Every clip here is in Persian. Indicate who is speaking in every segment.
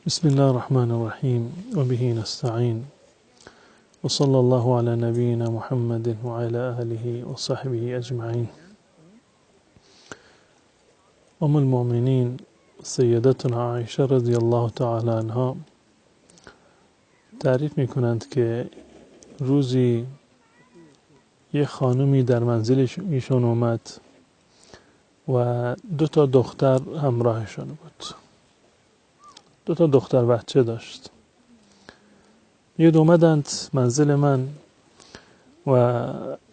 Speaker 1: بسم الله الرحمن الرحيم وبه نستعين وصلى الله على نبينا محمد وعلى آله وصحبه أجمعين. أم المؤمنين سیدتنا عایشه رضی الله تعالی عنها تعریف میکنند که روزی یه خانومی در منزل ایشون اومد و 2 دختر همراهشون بود. 2 دختر بچه داشت. اومدند منزل من و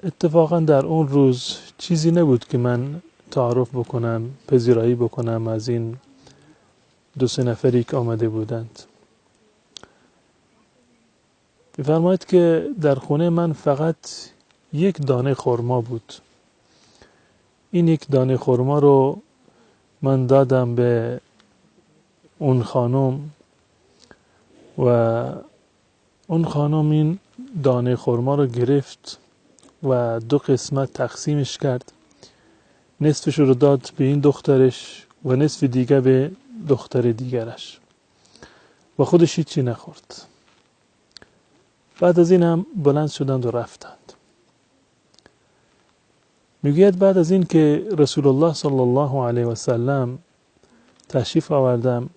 Speaker 1: اتفاقا در اون روز چیزی نبود که من تعارف بکنم، پذیرایی بکنم از این 2-3 نفری که آمده بودند. بفرمایید که در خونه من فقط 1 دانه خرما بود. این 1 دانه خرما رو من دادم به اون خانم و اون خانم این دانه خرما رو گرفت و 2 قسمت تقسیمش کرد. نصفش رو داد به این دخترش و نصف دیگه به دختر دیگرش و خودش هیچی نخورد. بعد از این هم بلند شدند و رفتند. میگوید بعد از این که رسول الله صلی الله علیه و سلم تشریف آوردم،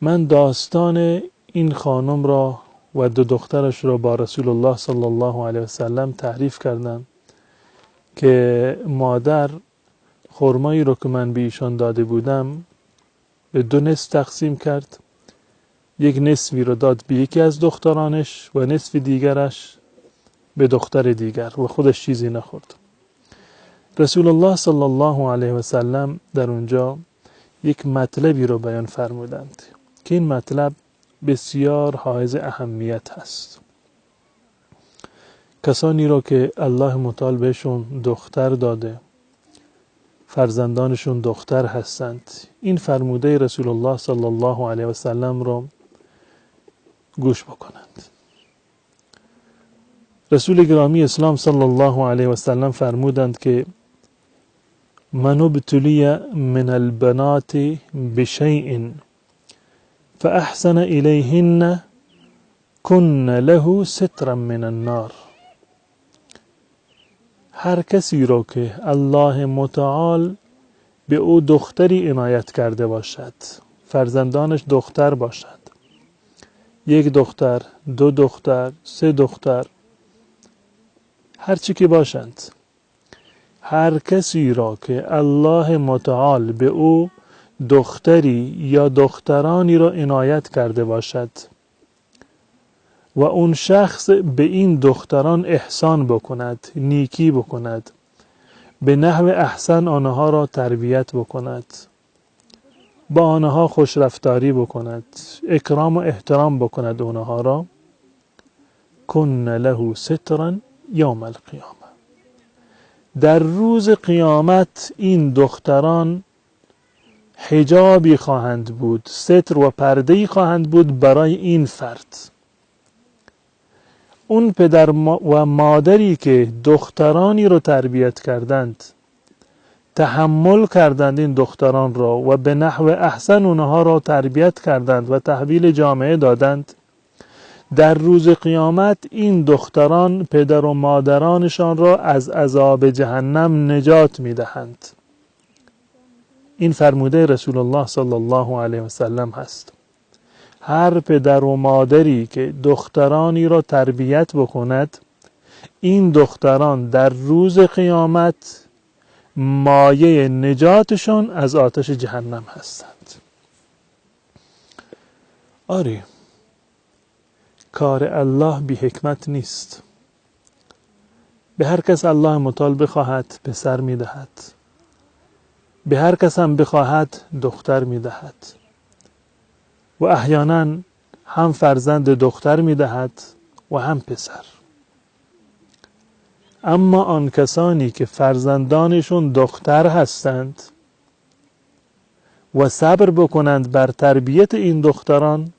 Speaker 1: من داستان این خانم را و 2 دخترش را با رسول الله صلی الله علیه و سلم تعریف کردم که مادر خرمایی رو که من به ایشان داده بودم به 2 نصف تقسیم کرد. 1 نصفی رو داد به یکی از دخترانش و نصف دیگرش به دختر دیگر و خودش چیزی نخورد. رسول الله صلی الله علیه و سلم در اونجا یک مطلبی رو بیان فرمودند که این مطلب بسیار حائز اهمیت هست. کسانی رو که الله متعال بهشون دختر داده، فرزندانشون دختر هستند، این فرموده رسول الله صلی الله علیه و سلم رو گوش بکنند. رسول گرامی اسلام صلی الله علیه و سلم فرمودند که من ابتلی من البنات بشیء فاحسن الیهن کن له سترا من النار. هر کسی رو که الله متعال به او دختری عنایت کرده باشد، فرزندانش دختر باشد، 1 دختر، 2 دختر، 3 دختر، هرچی که باشند، هر کسی را که الله متعال به او دختری یا دخترانی را عنایت کرده باشد و اون شخص به این دختران احسان بکند، نیکی بکند، به نحو احسن آنها را تربیت بکند، با آنها خوش رفتاری بکند، اکرام و احترام بکند آنها را، کن له سترا یوم القیامه. در روز قیامت این دختران حجابی خواهند بود، ستر و پرده‌ای خواهند بود برای این فرد. اون پدر و مادری که دخترانی رو تربیت کردند، تحمل کردند این دختران را و به نحو احسن اونها را تربیت کردند و تحویل جامعه دادند، در روز قیامت این دختران پدر و مادرانشان را از عذاب جهنم نجات میدهند. این فرموده رسول الله صلی الله علیه و سلم هست. هر پدر و مادری که دخترانی را تربیت بکند، این دختران در روز قیامت مایه نجاتشان از آتش جهنم هستند. آری، کار الله بی حکمت نیست. به هر کس الله متعال بخواهد پسر میدهد، به هر کس هم بخواهد دختر میدهد و احیانا هم فرزند دختر میدهد و هم پسر. اما آن کسانی که فرزندانشون دختر هستند و صبر بکنند بر تربیت این دختران،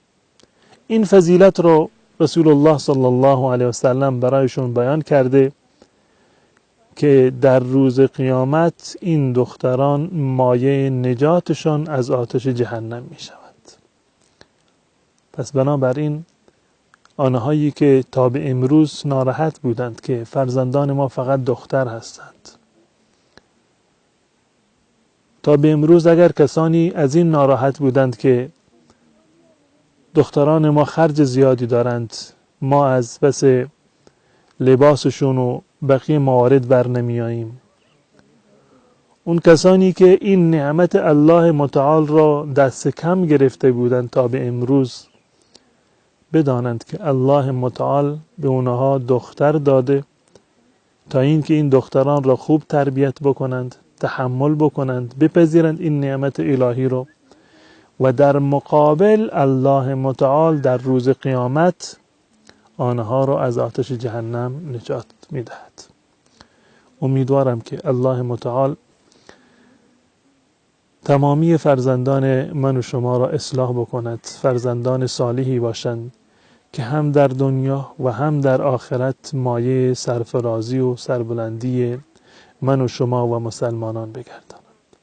Speaker 1: این فضیلت رو رسول الله صلی الله علیه و سلم برایشون بیان کرده که در روز قیامت این دختران مایه نجاتشان از آتش جهنم می شود. پس بنابراین آنهایی که تا به امروز ناراحت بودند که فرزندان ما فقط دختر هستند، تا به امروز اگر کسانی از این ناراحت بودند که دختران ما خرج زیادی دارند، ما از پس لباسشون و بقیه موارد بر نمی آییم، اون کسانی که این نعمت الله متعال را دست کم گرفته بودند تا به امروز، بدانند که الله متعال به اونها دختر داده تا اینکه این دختران را خوب تربیت بکنند، تحمل بکنند، بپذیرند این نعمت الهی رو، و در مقابل الله متعال در روز قیامت آنها را از آتش جهنم نجات میدهد. امیدوارم که الله متعال تمامی فرزندان من و شما را اصلاح بکند، فرزندان صالحی باشند که هم در دنیا و هم در آخرت مایه سرفرازی و سربلندی من و شما و مسلمانان بگردانند.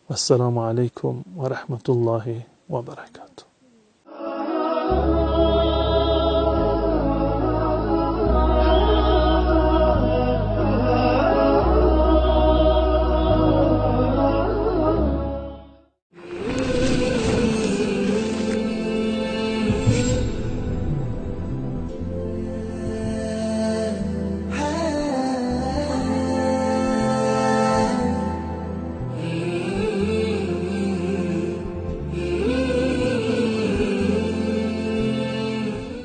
Speaker 1: و السلام علیکم و رحمت الله و برکاته.